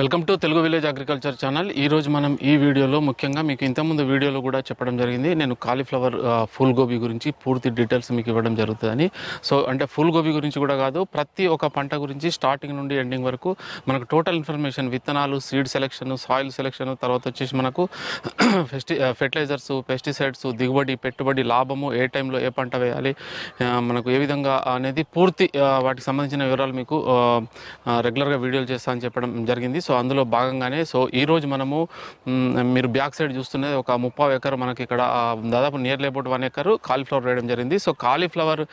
Welcome to Telugu village agriculture channel. ఈరోజు మనం ఈ వీడియోలో ముఖ్యంగా మీకు ఇంతకుముందు వీడియోలో కూడా చెప్పడం జరిగింది, నేను కాలీఫ్లవర్ ఫుల్ గోబీ గురించి పూర్తి డీటెయిల్స్ మీకు ఇవ్వడం జరుగుతుందని. సో అంటే ఫుల్ గోబీ గురించి కూడా కాదు, ప్రతి ఒక్క పంట గురించి స్టార్టింగ్ నుండి ఎండింగ్ వరకు మనకు టోటల్ ఇన్ఫర్మేషన్, విత్తనాలు, సీడ్ సెలెక్షన్, సాయిల్ సెలెక్షన్, తర్వాత వచ్చేసి మనకు ఫెర్టిలైజర్స్, పెస్టిసైడ్స్, దిగుబడి, పెట్టుబడి, లాభము, ఏ టైంలో ఏ పంట వేయాలి, మనకు ఏ విధంగా అనేది పూర్తి వాటికి సంబంధించిన వివరాలు మీకు రెగ్యులర్గా వీడియోలు చేస్తా అని చెప్పడం జరిగింది. సో అందులో భాగంగానే ఈరోజు మనము మీరు బ్యాక్ సైడ్ చూస్తున్నది ఒక 30 ఎకర్ మనకి ఇక్కడ దాదాపు నియర్లీ అబౌట్ 1 ఎకర్ కాలీఫ్లవర్ వేయడం జరిగింది. సో కాలీఫ్లవర్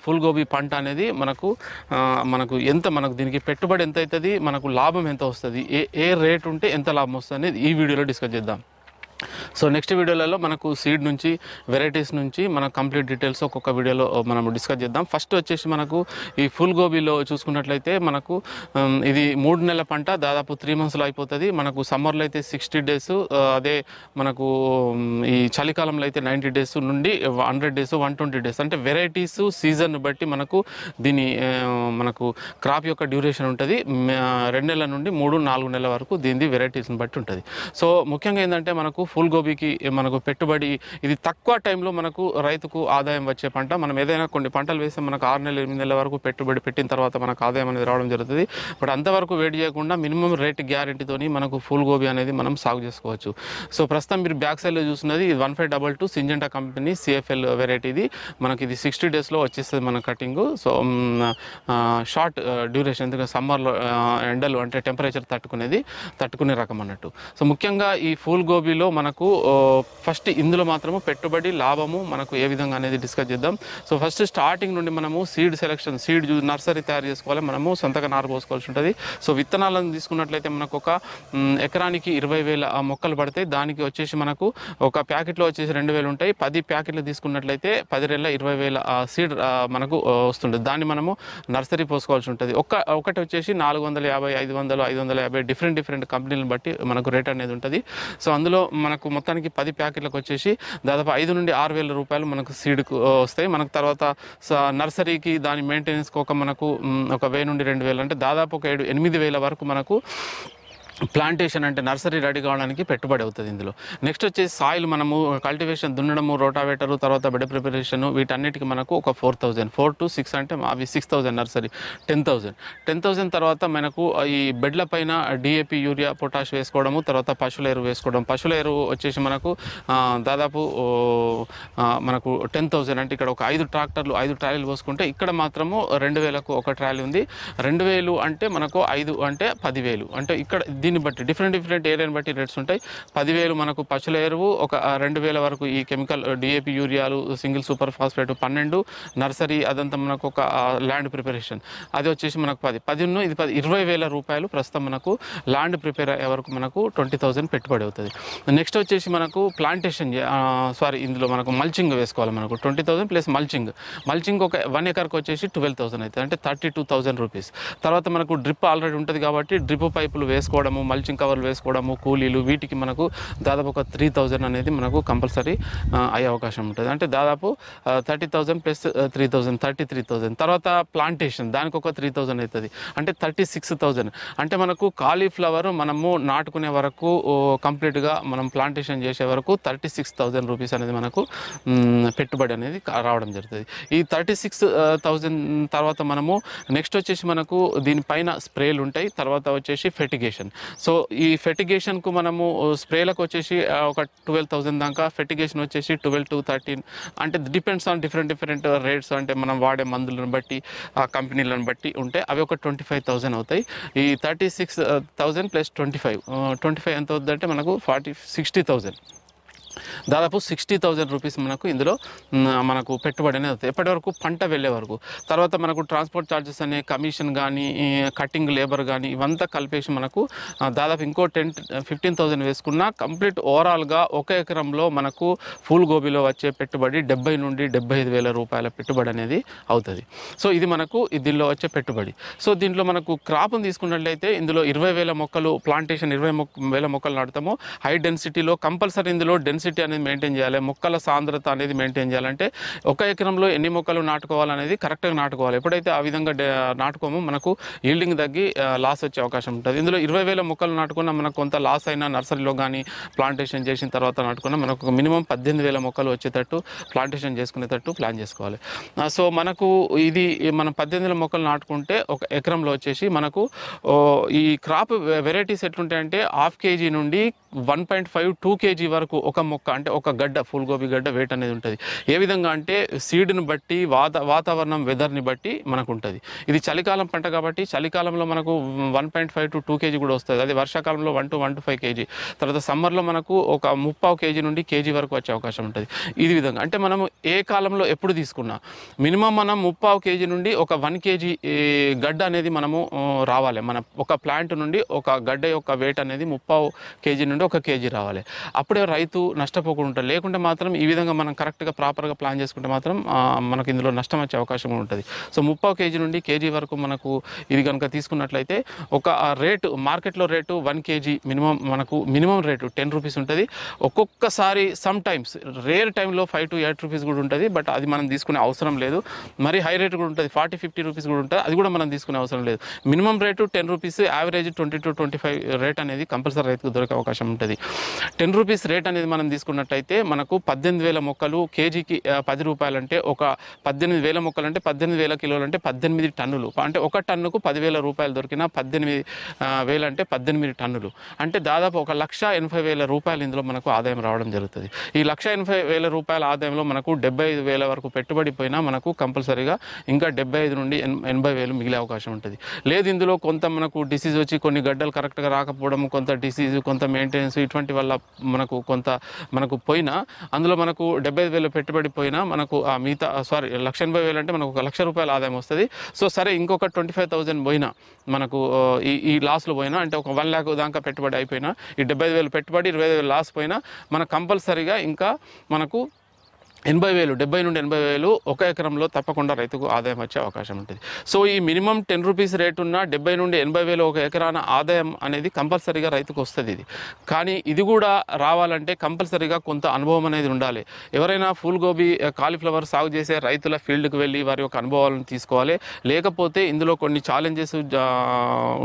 ఫుల్ గోబీ పంట అనేది మనకు దీనికి పెట్టుబడి ఎంత అవుతుంది, మనకు లాభం ఎంత వస్తుంది, ఏ రేట్ ఉంటే ఎంత లాభం వస్తుంది అనేది ఈ వీడియోలో డిస్కస్ చేద్దాం. సో నెక్స్ట్ వీడియోలలో మనకు సీడ్ నుంచి, వెరైటీస్ నుంచి మన కంప్లీట్ డీటెయిల్స్ ఒక్కొక్క వీడియోలో మనం డిస్కస్ చేద్దాం. ఫస్ట్ వచ్చేసి మనకు ఈ ఫుల్ గోబీలో చూసుకున్నట్లయితే మనకు ఇది 3 నెలల పంట, దాదాపు 3 మంత్స్లో అయిపోతుంది. మనకు సమ్మర్లో అయితే 60 డేస్, అదే మనకు ఈ చలికాలంలో అయితే 90 డేస్ నుండి 100 డేస్, 120 డేస్, అంటే వెరైటీస్ సీజన్ బట్టి మనకు క్రాప్ యొక్క డ్యూరేషన్ ఉంటుంది. 2 నెలల నుండి 3-4 నెలల వరకు దీని వెరైటీస్ని బట్టి ఉంటుంది. సో ముఖ్యంగా ఏంటంటే మనకు ఫుల్ గోబీకి మనకు పెట్టుబడి, ఇది తక్కువ టైంలో మనకు రైతుకు ఆదాయం వచ్చే పంట. మనం ఏదైనా కొన్ని పంటలు వేస్తే మనకు 6 నెలలు 8 నెలల వరకు పెట్టుబడి పెట్టిన తర్వాత మనకు ఆదాయం అనేది రావడం జరుగుతుంది. బట్ అంతవరకు వెయిట్ చేయకుండా మినిమం రేట్ గ్యారెంటీతోని మనకు ఫుల్ గోబీ అనేది మనం సాగు చేసుకోవచ్చు. సో ప్రస్తుతం మీరు బ్యాక్ సైడ్లో చూస్తున్నది ఇది 1522 సింజెంటా కంపెనీ సిఎఫ్ఎల్ వెరైటీ. ఇది మనకి 60 డేస్లో వచ్చేస్తుంది మన కటింగ్. సో షార్ట్ డ్యూరేషన్, ఎందుకంటే సమ్మర్లో ఎండలు అంటే టెంపరేచర్ తట్టుకునే రకం అన్నట్టు. సో ముఖ్యంగా ఈ ఫుల్ గోబీలో మనకు ఫస్ట్ ఇందులో మాత్రము పెట్టుబడి, లాభము మనకు ఏ విధంగా అనేది డిస్కస్ చేద్దాం. సో ఫస్ట్ స్టార్టింగ్ నుండి మనము సీడ్ సెలెక్షన్, నర్సరీ తయారు చేసుకోవాలి, మనము సొంతగా నారు పోసుకోవాల్సి ఉంటుంది. సో విత్తనాలను తీసుకున్నట్లయితే మనకు ఒక ఎకరానికి 20,000 మొక్కలు పడతాయి. దానికి వచ్చేసి మనకు ఒక ప్యాకెట్లో వచ్చేసి 2,000 ఉంటాయి. 10 ప్యాకెట్లు తీసుకున్నట్లయితే 10 20,000 సీడ్ మనకు వస్తుంది. దాన్ని మనము నర్సరీ పోసుకోవాల్సి ఉంటుంది. ఒకటి వచ్చేసి 450, 500, 550 డిఫరెంట్ కంపెనీలను బట్టి మనకు రేట్ అనేది ఉంటుంది. సో అందులో మనకు మొత్తానికి 10 ప్యాకెట్లకు వచ్చేసి దాదాపు 5 నుండి 6,000 రూపాయలు మనకు సీడ్కు వస్తాయి. మనకు తర్వాత నర్సరీకి దాని మెయింటెనెన్స్కి మనకు ఒక 1,000 నుండి 2,000, అంటే దాదాపు ఒక 7-8,000 వరకు మనకు ప్లాంటేషన్ అంటే నర్సరీ రెడీ కావడానికి పెట్టుబడి అవుతుంది ఇందులో. నెక్స్ట్ వచ్చేసి సాయిల్, మనము కల్టివేషన్, దున్నడము, రోటావేటరు, తర్వాత బెడ్ ప్రిపరేషన్, వీటన్నిటికీ మనకు ఒక 4,000, 4 to 6 అంటే అవి 6,000, నర్సరీ 10,000 తర్వాత మనకు ఈ బెడ్ల పైన డిఏపి, యూరియా, పొటాష్ వేసుకోవడము, తర్వాత పశువుల ఎరువు వేసుకోవడం. పశువుల ఎరువు వచ్చేసి మనకు దాదాపు మనకు 10,000, అంటే ఇక్కడ ఒక 5 ట్రాక్టర్లు 5 ట్రాలీలు పోసుకుంటే ఇక్కడ మాత్రము 2,000కు ఒక ట్రాలీ ఉంది. 2,000 అంటే మనకు 5 అంటే 10,000, అంటే ఇక్కడ దీన్ని బట్టి డిఫరెంట్ ఏరియాని బట్టి రేట్స్ ఉంటాయి. 10,000 మనకు పశువుల ఎరువు, ఒక 2,000 వరకు ఈ కెమికల్ డిఏపి, యూరియాలు, సింగిల్ సూపర్ ఫాస్ఫేట్ 12, నర్సరీ అదంతా మనకు ఒక ల్యాండ్ ప్రిపరేషన్ అది వచ్చేసి మనకు 10 ఇది 20,000 రూపాయలు ప్రస్తుతం మనకు ల్యాండ్ ప్రిపేర్ అయ్యే వరకు మనకు 20,000 పెట్టుబడి అవుతుంది. నెక్స్ట్ వచ్చేసి మనకు ప్లాంటేషన్, ఇందులో మనకు మల్చింగ్ వేసుకోవాలి. మనకు 20,000 ప్లస్ మల్చింగ్ ఒక 1 ఎకర్కి వచ్చేసి 12,000 అవుతుంది, అంటే 32,000 రూపీస్. తర్వాత మనకు డ్రిప్ ఆల్రెడీ ఉంటుంది కాబట్టి డ్రిప్ పైపులు వేసుకోవడము, మల్చింగ్ కవర్లు వేసుకోవడము, కూలీలు, వీటికి మనకు దాదాపు ఒక 3,000 అనేది మనకు కంపల్సరీ అయ్యే అవకాశం ఉంటుంది. అంటే దాదాపు 30,000 ప్లస్ 3,000 33,000. తర్వాత ప్లాంటేషన్, దానికి ఒక 3,000 అవుతుంది, అంటే 36,000. అంటే మనకు కాలీఫ్లవర్ మనము నాటుకునే వరకు కంప్లీట్గా మనం ప్లాంటేషన్ చేసే వరకు 36,000 రూపీస్ అనేది మనకు పెట్టుబడి అనేది రావడం జరుగుతుంది. ఈ 36,000 తర్వాత మనము నెక్స్ట్ వచ్చేసి మనకు దీనిపైన స్ప్రేలు ఉంటాయి. తర్వాత వచ్చేసి ఫెర్టిగేషన్. సో ఈ ఫెర్టిగేషన్కు మనము స్ప్రేలకు వచ్చేసి ఒక 12,000 దాకా, ఫెర్టిగేషన్ వచ్చేసి 12 to 13, అంటే డిపెండ్స్ ఆన్ డిఫరెంట్ రేట్స్, అంటే మనం వాడే మందులను బట్టి, ఆ కంపెనీలను బట్టి ఉంటే అవి ఒక 25,000 అవుతాయి. ఈ 36,000 ప్లస్ 25 ఎంత అవుతుందంటే మనకు 60,000, దాదాపు 60,000 రూపీస్ మనకు ఇందులో మనకు పెట్టుబడి అనేది అవుతుంది ఎప్పటి వరకు, పంట వెళ్ళే వరకు. తర్వాత మనకు ట్రాన్స్పోర్ట్ ఛార్జెస్ అనే కమిషన్ కానీ, కటింగ్ లేబర్ కానీ, ఇవంతా కలిపేసి మనకు దాదాపు ఇంకో 10-15,000 వేసుకున్నా కంప్లీట్ ఓవరాల్గా ఒక ఎకరంలో మనకు ఫుల్ గోబీలో వచ్చే పెట్టుబడి 70 నుండి 75,000 రూపాయల పెట్టుబడి అనేది అవుతుంది. సో ఇది మనకు దీనిలో వచ్చే పెట్టుబడి. సో దీంట్లో మనకు క్రాప్ను తీసుకున్నట్లయితే ఇందులో 20,000 మొక్కలు ప్లాంటేషన్, 20,000 మొక్కలు నాటుతాము. హై డెన్సిటీలో కంపల్సరీ ఇందులో డెన్సిటీ అనేది మెయింటైన్ చేయాలి, మొక్కల సాంద్రత అనేది మెయింటైన్ చేయాలంటే ఒక ఎకరంలో ఎన్ని మొక్కలు నాటుకోవాలనేది కరెక్ట్గా నాటుకోవాలి. ఎప్పుడైతే ఆ విధంగా నాటుకోమో మనకు ఈల్డింగ్ తగ్గి లాస్ వచ్చే అవకాశం ఉంటుంది. ఇందులో 20,000 మొక్కలు నాటుకున్న మనకు కొంత లాస్ అయినా నర్సరీలో కానీ ప్లాంటేషన్ చేసిన తర్వాత నాటుకున్న మనకు మినిమం 18,000 మొక్కలు వచ్చేటట్టు ప్లాంటేషన్ చేసుకునేటట్టు ప్లాన్ చేసుకోవాలి. సో మనకు ఇది మనం 18,000 మొక్కలు నాటుకుంటే ఒక ఎకరంలో వచ్చేసి మనకు ఈ క్రాప్ వెరైటీస్ ఎట్లుంటాయంటే 1/2 kg నుండి 1.5-2 kg వరకు ఒక మొక్క అంటే ఒక గడ్డ ఫుల్ గోబీ గడ్డ వెయిట్ అనేది ఉంటుంది. ఏ విధంగా అంటే సీడ్ని బట్టి వాతావరణం వెదర్ని బట్టి మనకు ఉంటుంది. ఇది చలికాలం పంట కాబట్టి చలికాలంలో మనకు 1.5-2 kg కూడా వస్తుంది. అది వర్షాకాలంలో 1-1.5 kg, తర్వాత సమ్మర్లో మనకు ఒక 3/4 kg నుండి kg వరకు వచ్చే అవకాశం ఉంటుంది. ఇది విధంగా అంటే మనము ఏ కాలంలో ఎప్పుడు తీసుకున్నా మినిమం మనం 3/4 kg నుండి ఒక 1 kg గడ్డ అనేది మనము రావాలి. మన ఒక ప్లాంట్ నుండి ఒక గడ్డ యొక్క వెయిట్ అనేది 3/4 kg నుండి 1 kg రావాలి. అప్పుడే రైతు నష్టపోకుండా ఉంటారు. లేకుంటే మాత్రం ఈ విధంగా మనం కరెక్ట్గా ప్రాపర్గా ప్లాన్ చేసుకుంటే మాత్రం మనకు ఇందులో నష్టం వచ్చే అవకాశం ఉంటుంది. సో 3/4 kg నుండి kg వరకు మనకు ఇది కనుక తీసుకున్నట్లయితే ఒక రేటు మార్కెట్లో rate 1 kg minimum rate 10 rupees ఉంటుంది. ఒక్కొక్కసారి సమ్ టైమ్స్ రేర్ టైంలో 5-8 రూపీస్ కూడా ఉంటుంది. బట్ అది మనం తీసుకునే అవసరం లేదు. మరి హై రేట్ కూడా ఉంటుంది, 40-50 రూపీస్ కూడా ఉంటుంది. అది కూడా మనం తీసుకునే అవసరం లేదు. Minimum rate 10 rupees, average 20-25 rate అనేది కంపల్సరీ రైతుకు దొరికే అవకాశం ఉంటుంది. 10 రూపీస్ రేట్ అనేది మనం తీసుకున్నట్టయితే మనకు 18,000 మొక్కలు కేజీకి 10 రూపాయలు అంటే ఒక 18,000 మొక్కలు అంటే 18,000 కిలోలు అంటే 18 టన్నులు. అంటే ఒక టన్నుకు 10,000 రూపాయలు దొరికినా 18,000 అంటే 18 టన్నులు అంటే దాదాపు 1,80,000 రూపాయలు ఇందులో మనకు ఆదాయం రావడం జరుగుతుంది. ఈ 1,80,000 రూపాయల ఆదాయంలో మనకు 75,000 వరకు పెట్టుబడి పోయినా మనకు కంపల్సరీగా ఇంకా 75 నుండి 80,000 మిగిలే అవకాశం ఉంటుంది. లేదు ఇందులో కొంత మనకు డిసీజ్ వచ్చి కొన్ని గడ్డలు కరెక్ట్గా రాకపోవడం, కొంత డిసీజ్, కొంత మెయింటెనెన్స్ ఇటువంటి వల్ల మనకు పోయినా అందులో మనకు 75,000 పెట్టుబడి పోయినా మనకు ఆ మిగతా 1,80,000 అంటే మనకు 1,00,000 రూపాయల ఆదాయం వస్తుంది. సో సరే ఇంకొక 25,000 పోయినా మనకు ఈ లాస్లో పోయినా అంటే ఒక 1 lakh దాకా పెట్టుబడి అయిపోయినా ఈ 75,000 పెట్టుబడి 20,000 లాస్ పోయినా మనకు కంపల్సరీగా ఇంకా మనకు 80,000 70 నుండి 80,000 ఒక ఎకరంలో తప్పకుండా రైతుకు ఆదాయం వచ్చే అవకాశం ఉంటుంది. సో ఈ మినిమం 10 రూపీస్ రేట్ ఉన్న 70 నుండి 80,000 ఒక ఎకరాన ఆదాయం అనేది కంపల్సరీగా రైతుకు వస్తుంది. ఇది కానీ ఇది కూడా రావాలంటే కంపల్సరీగా కొంత అనుభవం అనేది ఉండాలి. ఎవరైనా ఫుల్ గోబీ కాలీఫ్లవర్ సాగు చేసే రైతుల ఫీల్డ్కి వెళ్ళి వారి యొక్క అనుభవాలను తీసుకోవాలి. లేకపోతే ఇందులో కొన్ని ఛాలెంజెస్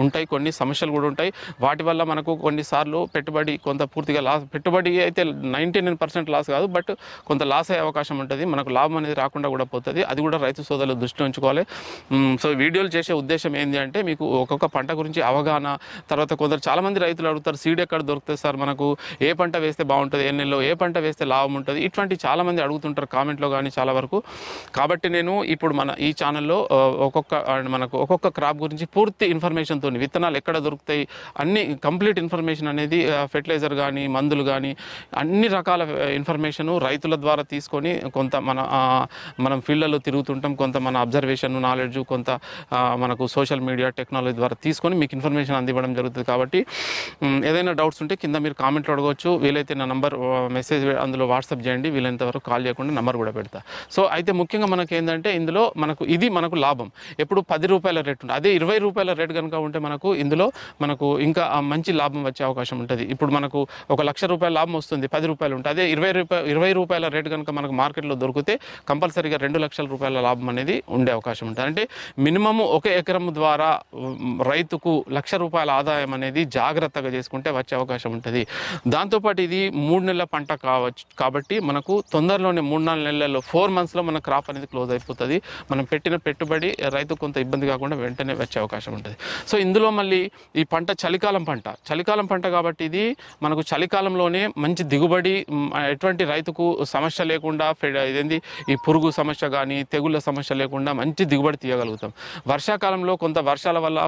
ఉంటాయి, కొన్ని సమస్యలు కూడా ఉంటాయి. వాటి వల్ల మనకు కొన్నిసార్లు పెట్టుబడి కొంత పూర్తిగా లాస్, పెట్టుబడి అయితే 99% లాస్ కాదు, బట్ కొంత లాస్ అయ్యే అవకాశం ఉంటుంది. మనకు లాభం అనేది రాకుండా కూడా పోతుంది. అది కూడా రైతు సోదరులు దృష్టిలో ఉంచుకోవాలి. సో వీడియోలు చేసే ఉద్దేశం ఏంటి అంటే మీకు ఒక్కొక్క పంట గురించి అవగాహన, తర్వాత చాలామంది రైతులు అడుగుతారు సీడ్ ఎక్కడ దొరుకుతుంది సార్, మనకు ఏ పంట వేస్తే బాగుంటుంది, ఏ నెలలో ఏ పంట వేస్తే లాభం ఉంటుంది, ఇటువంటి చాలామంది అడుగుతుంటారు కామెంట్లో కానీ చాలా వరకు. కాబట్టి నేను ఇప్పుడు మన ఈ ఛానల్లో ఒక్కొక్క క్రాప్ గురించి పూర్తి ఇన్ఫర్మేషన్తో, విత్తనాలు ఎక్కడ దొరుకుతాయి అన్ని కంప్లీట్ ఇన్ఫర్మేషన్ అనేది, ఫెర్టిలైజర్ కానీ మందులు కానీ అన్ని రకాల ఇన్ఫర్మేషన్ రైతుల ద్వారా తీసుకొని కొంత మనం ఫీల్డ్లలో తిరుగుతుంటాం, కొంత మన అబ్జర్వేషన్ నాలెడ్జ్, కొంత మనకు సోషల్ మీడియా టెక్నాలజీ ద్వారా తీసుకొని మీకు ఇన్ఫర్మేషన్ అందివ్వడం జరుగుతుంది. కాబట్టి ఏదైనా డౌట్స్ ఉంటే కింద మీరు కామెంట్లో అడగవచ్చు. వీలైతే నా నంబర్ మెసేజ్ అందులో వాట్సాప్ చేయండి, వీలైనంత వరకు కాల్ చేయకుండా నంబర్ కూడా పెడతా. సో అయితే ముఖ్యంగా మనకి ఏంటంటే ఇందులో మనకు లాభం ఎప్పుడు 10 రూపాయల రేట్ ఉంటుంది. అదే 20 రూపాయల రేట్ కనుక ఉంటే ఇందులో ఇంకా మంచి లాభం వచ్చే అవకాశం ఉంటుంది. ఇప్పుడు మనకు 1,00,000 రూపాయల లాభం వస్తుంది, 10 రూపాయలు ఉంటుంది. అదే 20 రూపాయల రేట్ కనుక మనకు మార్కెట్లో దొరికితే కంపల్సరీగా 2,00,000 రూపాయల లాభం అనేది ఉండే అవకాశం ఉంటుంది. అంటే మినిమము ఒక ఎకరం ద్వారా రైతుకు 1,00,000 రూపాయల ఆదాయం అనేది జాగ్రత్తగా చేసుకుంటే వచ్చే అవకాశం ఉంటుంది. దాంతోపాటు ఇది 3 నెలల పంట కావచ్చు కాబట్టి మనకు తొందరలోనే 3-4 నెలల్లో 4 monthsలో మన క్రాప్ అనేది క్లోజ్ అయిపోతుంది. మనం పెట్టిన పెట్టుబడి రైతు కొంత ఇబ్బంది కాకుండా వెంటనే వచ్చే అవకాశం ఉంటుంది. సో ఇందులో మళ్ళీ ఈ పంట చలికాలం పంట కాబట్టి ఇది మనకు చలికాలంలోనే మంచి దిగుబడి, ఎటువంటి రైతుకు సమస్య లేకుండా ఈ పురుగు సమస్య కానీ తెగుళ్ళ సమస్య లేకుండా మంచి దిగుబడి తీయగలుగుతాం. వర్షాకాలంలో కొంత వర్షాల వల్ల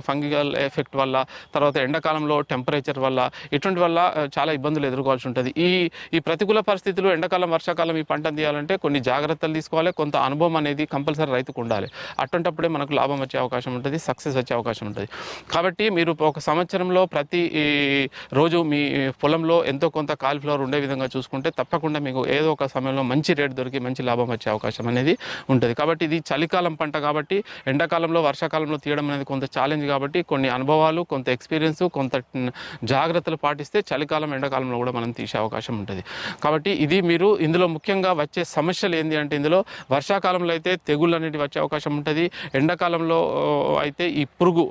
ఫంగిగల్ ఎఫెక్ట్ వల్ల, తర్వాత ఎండాకాలంలో టెంపరేచర్ వల్ల, ఇటువంటి వల్ల చాలా ఇబ్బందులు ఎదుర్కోవాల్సి ఉంటుంది. ఈ ప్రతికూల పరిస్థితులు ఎండాకాలం వర్షాకాలం ఈ పంటను తీయాలంటే కొన్ని జాగ్రత్తలు తీసుకోవాలి, కొంత అనుభవం అనేది కంపల్సరీ రైతుకు ఉండాలి. అటువంటప్పుడే మనకు లాభం వచ్చే అవకాశం ఉంటుంది, సక్సెస్ వచ్చే అవకాశం ఉంటుంది. కాబట్టి మీరు ఒక సంవత్సరంలో ప్రతి రోజు మీ పొలంలో ఎంతో కొంత కాలీఫ్లవర్ ఉండే విధంగా చూసుకుంటే తప్పకుండా మీకు ఏ ఏదో ఒక సమయంలో మంచి రేట్ దొరికి మంచి లాభం వచ్చే అవకాశం అనేది ఉంటుంది. కాబట్టి ఇది చలికాలం పంట కాబట్టి ఎండాకాలంలో వర్షాకాలంలో తీయడం అనేది కొంత ఛాలెంజ్ కాబట్టి కొన్ని అనుభవాలు, కొంత ఎక్స్పీరియన్స్, కొంత జాగ్రత్తలు పాటిస్తే చలికాలం ఎండాకాలంలో కూడా మనం తీసే అవకాశం ఉంటుంది. కాబట్టి ఇది మీరు ఇందులో ముఖ్యంగా వచ్చే సమస్యలు ఏంటి అంటే ఇందులో వర్షాకాలంలో అయితే తెగుళ్ళు అనేవి వచ్చే అవకాశం ఉంటుంది. ఎండాకాలంలో అయితే ఈ పురుగు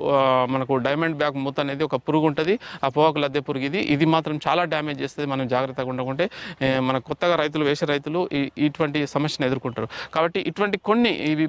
మనకు డైమండ్ బ్యాగ్ మూత అనేది ఒక పురుగు ఉంటుంది, ఆ పోవాకు లద్దె పురుగు. ఇది మాత్రం చాలా డ్యామేజ్ చేస్తుంది. మనం జాగ్రత్తగా ఉండకుంటే మన కొత్తగా వేసే రైతులు ఇటువంటి సమస్యను ఎదుర్కొంటారు. కాబట్టి ఇటువంటి కొన్ని ఇవి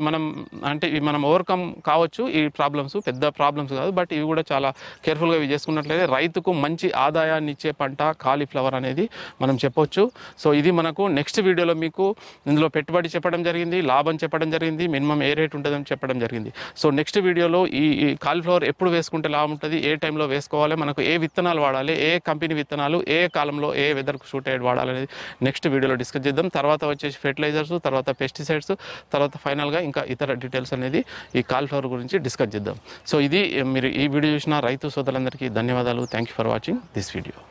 మనం ఓవర్కమ్ కావచ్చు. ఈ ప్రాబ్లమ్స్ పెద్ద ప్రాబ్లమ్స్ కాదు, బట్ ఇవి కూడా చాలా కేర్ఫుల్గా ఇవి చేసుకున్నట్లయితే రైతుకు మంచి ఆదాయాన్ని ఇచ్చే పంట కాలీఫ్లవర్ అనేది మనం చెప్పొచ్చు. సో ఇది మనకు నెక్స్ట్ వీడియోలో మీకు ఇందులో పెట్టుబడి చెప్పడం జరిగింది, లాభం చెప్పడం జరిగింది, మినిమం ఏ రేట్ ఉంటుందని చెప్పడం జరిగింది. సో నెక్స్ట్ వీడియోలో ఈ కాలీఫ్లవర్ ఎప్పుడు వేసుకుంటే లాభం ఉంటుంది, ఏ టైంలో వేసుకోవాలి, మనకు ఏ విత్తనాలు వాడాలి, ఏ కంపెనీ విత్తనాలు ఏ కాలంలో ఏ వెదర్కు సూట్ అయ్యేది వాడాలనేది నెక్స్ట్ వీడియోలో డిస్కస్ చేద్దాం. తర్వాత వచ్చేసి ఫెర్టిలైజర్స్, తర్వాత పెస్టిసైడ్స్, తర్వాత ఫైనల్గా ఇంకా ఇతర డీటెయిల్స్ అనేది ఈ కాలీఫ్లవర్ గురించి డిస్కస్ చేద్దాం. సో ఇది మీరు ఈ వీడియో చూసిన రైతు సోదరులందరికీ ధన్యవాదాలు. Thank you for watching this video.